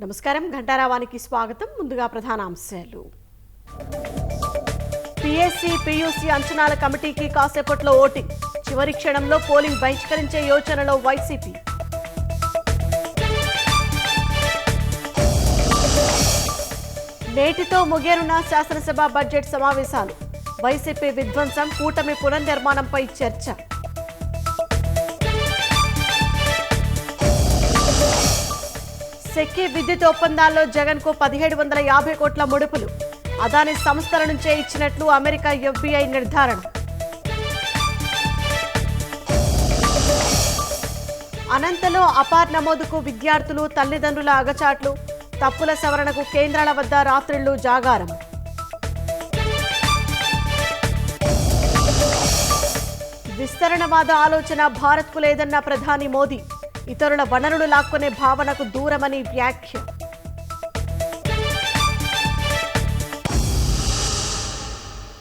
నమస్కారం ఘంటారావానికి స్వాగతం. ముందుగా ప్రధానాంశాలు. పిఎస్సి పియూసి అంచనాల కమిటీకి కాసేపట్లో ఓటింగ్. చివరి క్షణంలో పోలింగ్ బహిష్కరించే యోచనలో వైసీపీ. నేటితో ముగియనున్న శాసనసభ బడ్జెట్ సమావేశాలు. వైసీపీ విధ్వంసం, కూటమి పునర్నిర్మాణంపై చర్చ. సెక్కి విద్యుత్ ఒప్పందాల్లో జగన్కు 1750 కోట్ల ముడుపులు. అదాని సంస్థల నుంచే ఇచ్చినట్లు అమెరికా ఎఫ్బీఐ నిర్ధారణ. అనంతలో అపార్ నమోదుకు విద్యార్థులు, తల్లిదండ్రుల అగచాట్లు. తప్పుల సవరణకు కేంద్రాల వద్ద రాత్రిళ్లు జాగారం. విస్తరణవాద ఆలోచన భారత్కు లేదన్న ప్రధాని మోదీ. ఇతరుల వనరులు లాక్కునే భావనకు దూరమని వ్యాఖ్య.